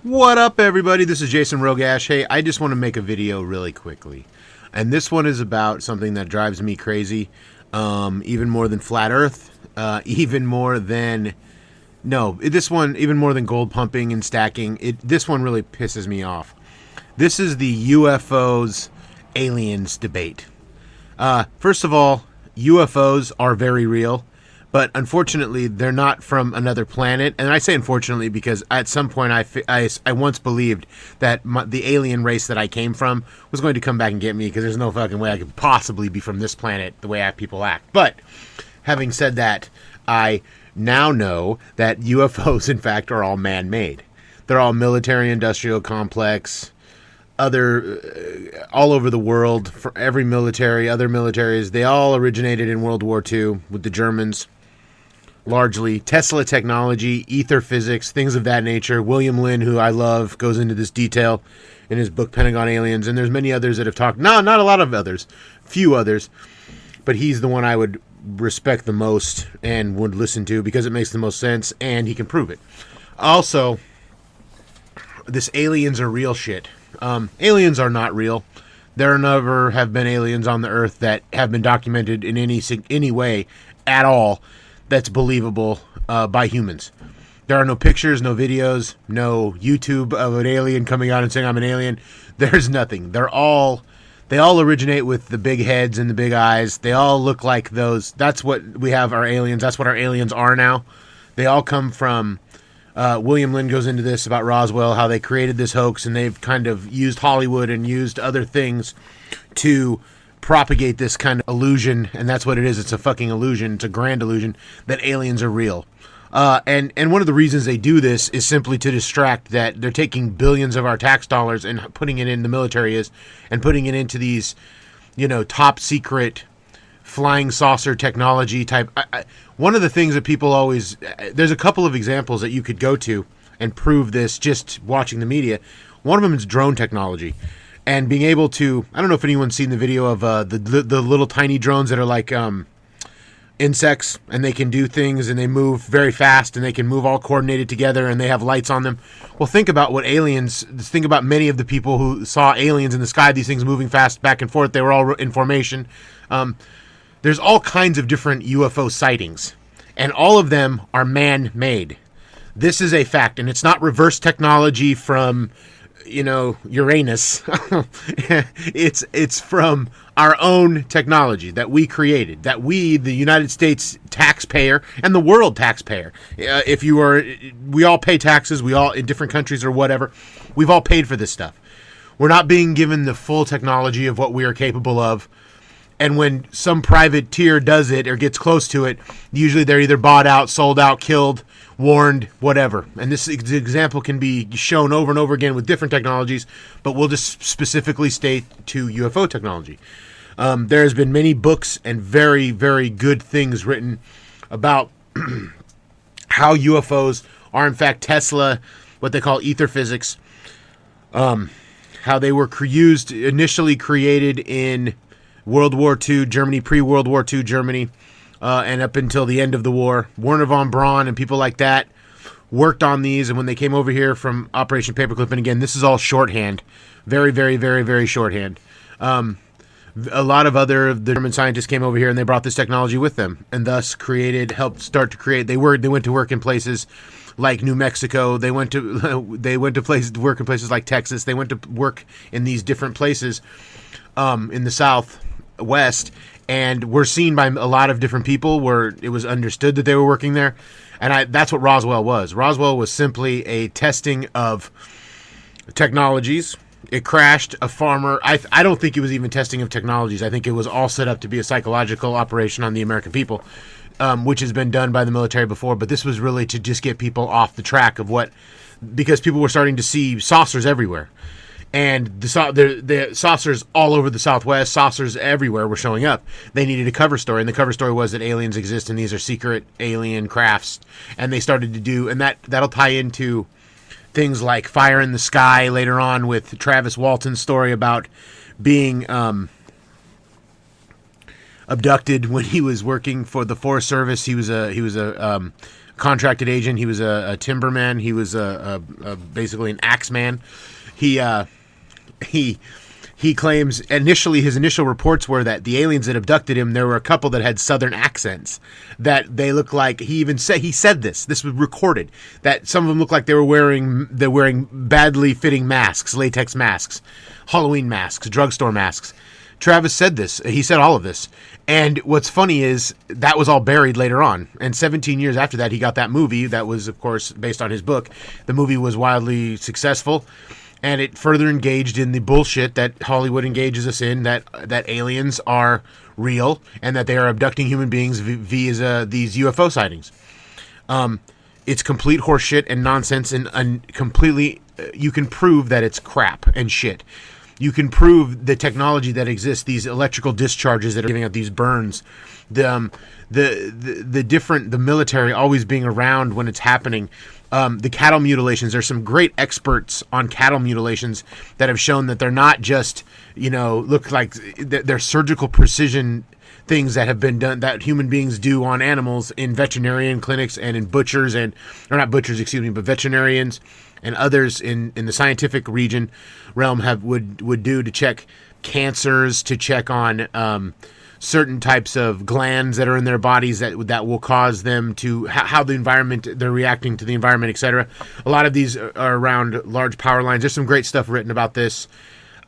What up, everybody? This is Jason Rogash. Hey, I just want to make a video really quickly. And this one is about something that drives me crazy, even more than Flat Earth, even more than... No, this one, even more than gold pumping and stacking. This one really pisses me off. This is the UFOs aliens debate. First of all, UFOs are very real. But unfortunately, they're not from another planet. And I say unfortunately because at some point I once believed that the alien race that I came from was going to come back and get me, because there's no fucking way I could possibly be from this planet the way people act. But having said that, I now know that UFOs, in fact, are all man-made. They're all military-industrial complex, all over the world, for every military, other militaries. They all originated in World War II with the Germans. Largely Tesla technology, ether physics, things of that nature. William Lynn, who I love, goes into this detail in his book Pentagon Aliens, and there's many others that have talked. No, not a lot of others, few others, but he's the one I would respect the most and would listen to because it makes the most sense and he can prove it. Also, this aliens are real shit. Aliens are not real. There never have been aliens on the Earth that have been documented in any way at all that's believable by humans. There are no pictures, no videos, no YouTube of an alien coming out and saying I'm an alien. There's nothing. They all originate with the big heads and the big eyes. They all look like those. That's what we have our aliens. That's what our aliens are now. They all come from William Lynn goes into this about Roswell, how they created this hoax, and they've kind of used Hollywood and used other things to propagate this kind of illusion, and that's what it is. It's a fucking illusion. It's a grand illusion that aliens are real. And one of the reasons they do this is simply to distract that they're taking billions of our tax dollars and putting it in the military and putting it into these, top secret flying saucer technology type. One of the things that people always, there's a couple of examples that you could go to and prove this just watching the media. One of them is drone technology. And being able to, I don't know if anyone's seen the video of the little tiny drones that are like insects, and they can do things, and they move very fast, and they can move all coordinated together, and they have lights on them. Well, think about many of the people who saw aliens in the sky, these things moving fast back and forth. They were all in formation. There's all kinds of different UFO sightings, and all of them are man-made. This is a fact, and it's not reverse technology from Uranus. It's from our own technology that we created, that we, the United States taxpayer and the world taxpayer, we all pay taxes, we all, in different countries or whatever, we've all paid for this stuff. We're not being given the full technology of what we are capable of. And when some privateer does it or gets close to it, usually they're either bought out, sold out, killed, warned, whatever. And this example can be shown over and over again with different technologies, but we'll just specifically state to UFO technology. There has been many books and very, very good things written about how UFOs are in fact Tesla, what they call ether physics, how they were initially created in World War II Germany, pre-World War II Germany, and up until the end of the war. Werner von Braun and people like that worked on these, and when they came over here from Operation Paperclip, and again, this is all shorthand, very, very, very, very shorthand. A lot of the German scientists came over here, and they brought this technology with them, and thus helped start to create. They went to work in places like New Mexico. They went to places to work in places like Texas. They went to work in these different places in the Southwest, and were seen by a lot of different people where it was understood that they were working there. And that's what Roswell was. Roswell was simply a testing of technologies. It crashed. A farmer, I don't think it was even testing of technologies. I think it was all set up to be a psychological operation on the American people, which has been done by the military before. But this was really to just get people off the track of because people were starting to see saucers everywhere. And the saucers all over the Southwest, saucers everywhere were showing up. They needed a cover story, and the cover story was that aliens exist, and these are secret alien crafts. And they started to do, and that'll tie into things like Fire in the Sky later on with Travis Walton's story about being abducted when he was working for the Forest Service. He was a contracted agent. He was a timberman. He was basically an axeman. He claims his initial reports were that the aliens that abducted him, there were a couple that had southern accents, that they looked like, he said this was recorded, that some of them looked like they're wearing badly fitting masks, latex masks, Halloween masks, drugstore masks. Travis said this. He said all of this. And what's funny is that was all buried later on. And 17 years after that, he got that movie that was, of course, based on his book. The movie was wildly successful. And it further engaged in the bullshit that Hollywood engages us in, that aliens are real and that they are abducting human beings via these UFO sightings. It's complete horseshit and nonsense, and completely, you can prove that it's crap and shit. You can prove the technology that exists, these electrical discharges that are giving out these burns, the military always being around when it's happening. The cattle mutilations. There's some great experts on cattle mutilations that have shown that they're not just, look like they're surgical precision things that have been done, that human beings do on animals in veterinarian clinics and in butchers but veterinarians and others in the scientific realm would do to check cancers, to check on certain types of glands that are in their bodies that will cause them to how the environment, they're reacting to the environment, etc. A lot of these are around large power lines. There's some great stuff written about this.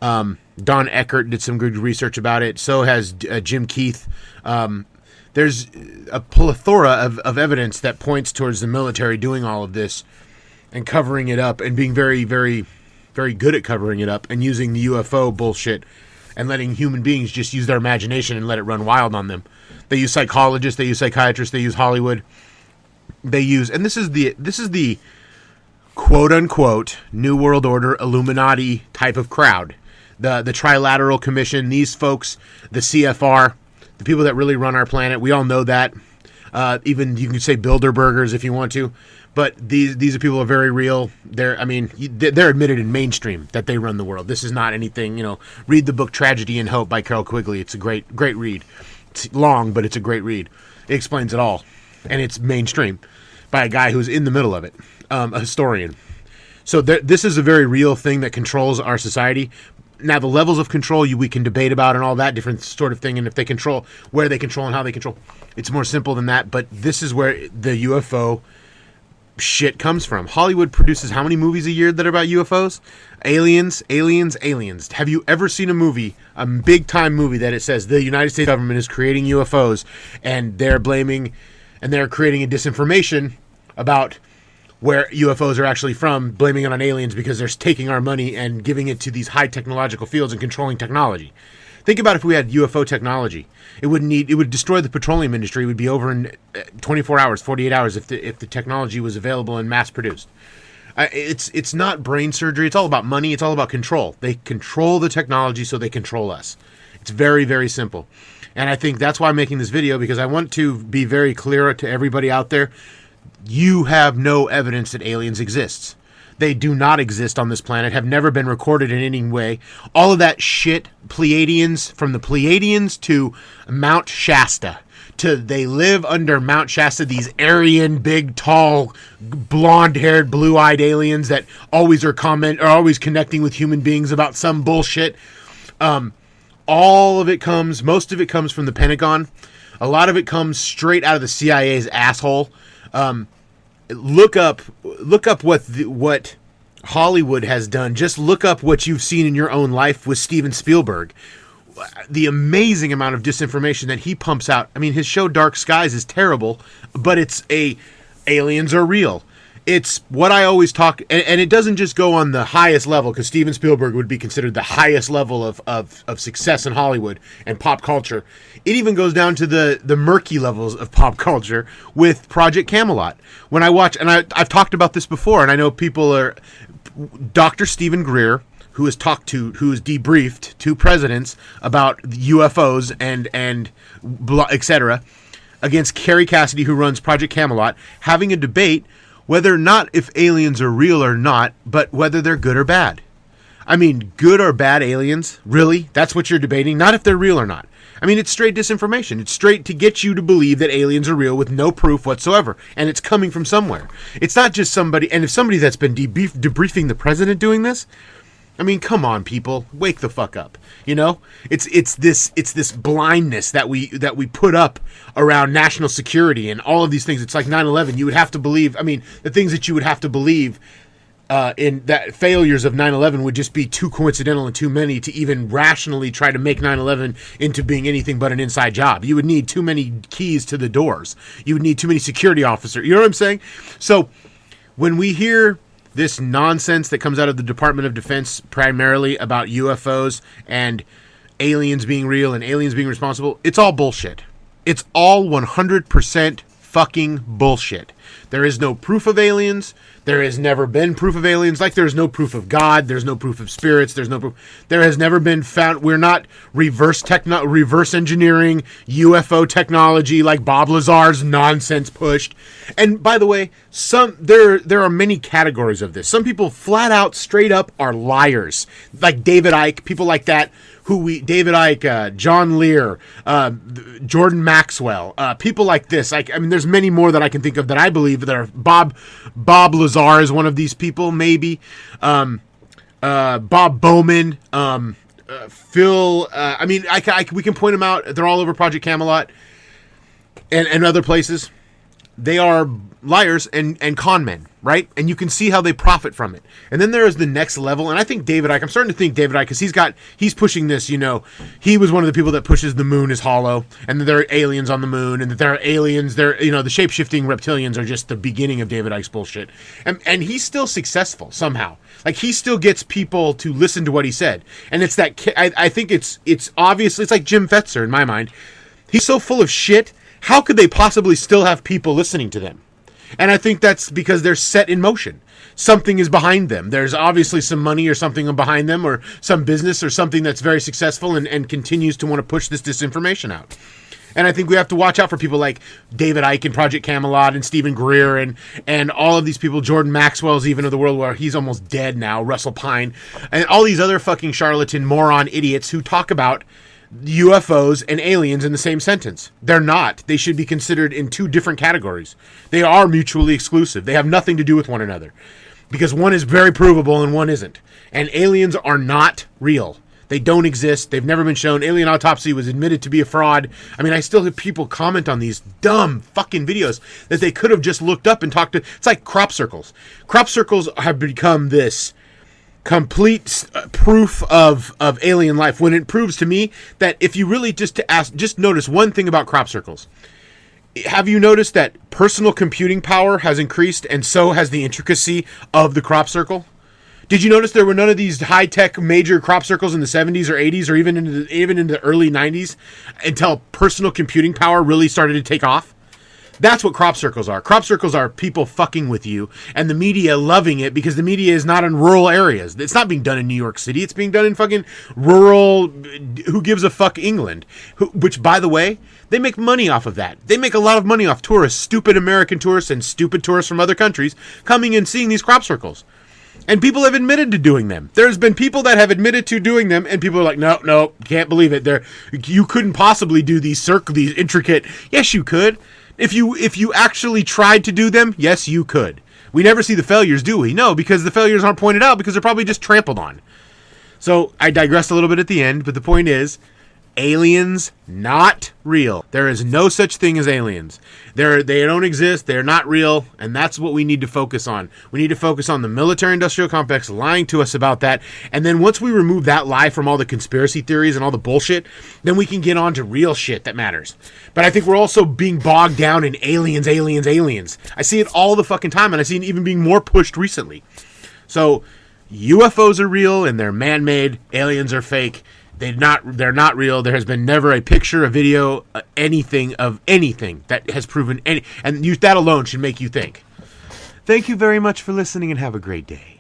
Don Eckert did some good research about it. So has Jim Keith. There's a plethora of evidence that points towards the military doing all of this and covering it up and being very, very, very good at covering it up and using the UFO bullshit and letting human beings just use their imagination and let it run wild on them. They use psychologists, they use psychiatrists, they use Hollywood. And this is the quote unquote New World Order Illuminati type of crowd. The Trilateral Commission, these folks, the CFR, the people that really run our planet. We all know that. Even you can say Bilderbergers if you want to. But these are people who are very real. They're admitted in mainstream that they run the world. This is not anything, read the book Tragedy and Hope by Carol Quigley. It's a great read. It's long, but it's a great read. It explains it all. And it's mainstream by a guy who's in the middle of it, a historian. So this is a very real thing that controls our society. Now, the levels of control we can debate about and all that different sort of thing, and if they control, where they control and how they control. It's more simple than that, but this is where the UFO shit comes from. Hollywood produces how many movies a year that are about UFOs? Aliens. Have you ever seen a movie, a big time movie, that it says the United States government is creating UFOs and they're blaming and they're creating a disinformation about where UFOs are actually from, blaming it on aliens because they're taking our money and giving it to these high technological fields and controlling technology? Think about if we had UFO technology. It would destroy the petroleum industry. It would be over in 24 hours, 48 hours if the technology was available and mass produced. It's not brain surgery. It's all about money. It's all about control. They control the technology so they control us. It's very, very simple. And I think that's why I'm making this video, because I want to be very clear to everybody out there. You have no evidence that aliens exist. They do not exist on this planet, have never been recorded in any way. All of that shit, Pleiadians, from the Pleiadians to Mount Shasta, to they live under Mount Shasta, these Aryan, big, tall, blonde-haired, blue-eyed aliens that always are always connecting with human beings about some bullshit. Most of it comes from the Pentagon. A lot of it comes straight out of the CIA's asshole. Look up what Hollywood has done. Just look up what you've seen in your own life with Steven Spielberg. The amazing amount of disinformation that he pumps out. I mean, his show Dark Skies is terrible, but aliens are real. It's what I always talk, and it doesn't just go on the highest level, because Steven Spielberg would be considered the highest level of success in Hollywood and pop culture. It even goes down to the murky levels of pop culture with Project Camelot. When I watch, and I've talked about this before, and I know people are, Dr. Stephen Greer, who has debriefed two presidents about UFOs and etc., against Kerry Cassidy, who runs Project Camelot, having a debate whether not if aliens are real or not, but whether they're good or bad. I mean, good or bad aliens? Really? That's what you're debating? Not if they're real or not. I mean, it's straight disinformation. It's straight to get you to believe that aliens are real with no proof whatsoever. And it's coming from somewhere. It's not just somebody, and if somebody that's been debriefing the president doing this, I mean, come on, people, wake the fuck up. You know, it's this blindness that we put up around national security and all of these things. It's like 9/11. You would have to believe. I mean, the things that you would have to believe in that failures of 9/11 would just be too coincidental and too many to even rationally try to make 9/11 into being anything but an inside job. You would need too many keys to the doors. You would need too many security officers. You know what I'm saying? So when we hear this nonsense that comes out of the Department of Defense primarily about UFOs and aliens being real and aliens being responsible, it's all bullshit. It's all 100% fucking bullshit. There is no proof of aliens. There has never been proof of aliens. Like there's no proof of God. There's no proof of spirits. There's no proof. There has never been found. We're not reverse engineering UFO technology like Bob Lazar's nonsense pushed. And by the way, there are many categories of this. Some people flat out, straight up, are liars. Like David Icke, people like that. David Icke, John Lear, Jordan Maxwell, people like this. I mean, there's many more that I can think of that I believe that are Bob Lazar is one of these people, maybe. Bob Bowman, Phil. I mean, we can point them out. They're all over Project Camelot and other places. They are liars and con men, right? And you can see how they profit from it. And then there is the next level. And I think David Icke, I'm starting to think David Icke, because he's pushing this, you know, he was one of the people that pushes the moon is hollow and that there are aliens on the moon and that there are aliens there, you know, the shape-shifting reptilians are just the beginning of David Icke's bullshit. And he's still successful somehow. Like he still gets people to listen to what he said. And it's that, I think it's obviously, it's like Jim Fetzer in my mind. He's so full of shit. How could they possibly still have people listening to them? And I think that's because they're set in motion. Something is behind them. There's obviously some money or something behind them or some business or something that's very successful and continues to want to push this disinformation out. And I think we have to watch out for people like David Icke and Project Camelot and Stephen Greer and all of these people, Jordan Maxwell's even of the world where he's almost dead now, Russell Pine, and all these other fucking charlatan moron idiots who talk about UFOs and aliens in the same sentence. They're not. They should be considered in two different categories. They are mutually exclusive. They have nothing to do with one another because one is very provable and one isn't. And aliens are not real. They don't exist. They've never been shown. Alien autopsy was admitted to be a fraud. I mean, I still have people comment on these dumb fucking videos that they could have just looked up and talked to. It's like crop circles. Crop circles have become this complete proof of alien life when it proves to me that if you really just notice one thing about crop circles. Have you noticed that personal computing power has increased and so has the intricacy of the crop circle? Did you notice there were none of these high-tech major crop circles in the 70s or 80s or even into the early 90s until personal computing power really started to take off? That's what crop circles are. Crop circles are people fucking with you and the media loving it because the media is not in rural areas. It's not being done in New York City. It's being done in fucking rural, who gives a fuck England. Which, by the way, they make money off of that. They make a lot of money off tourists, stupid American tourists and stupid tourists from other countries coming and seeing these crop circles. And people have admitted to doing them. There's been people that have admitted to doing them, and people are like, no, can't believe it. You couldn't possibly do these intricate. Yes, you could. If you actually tried to do them, yes, you could. We never see the failures, do we? No, because the failures aren't pointed out because they're probably just trampled on. So I digressed a little bit at the end, but the point is, aliens not real. There is no such thing as aliens. They don't exist. They're not real, and that's what we need to focus on. We need to focus on the military-industrial complex lying to us about that, and then once we remove that lie from all the conspiracy theories and all the bullshit, then we can get on to real shit that matters. But I think we're also being bogged down in aliens. I see it all the fucking time, and I see it even being more pushed recently. So UFOs are real, and they're man-made. Aliens are fake. They're not real. There has been never a picture, a video, anything that has proven any, and that alone should make you think. Thank you very much for listening and have a great day.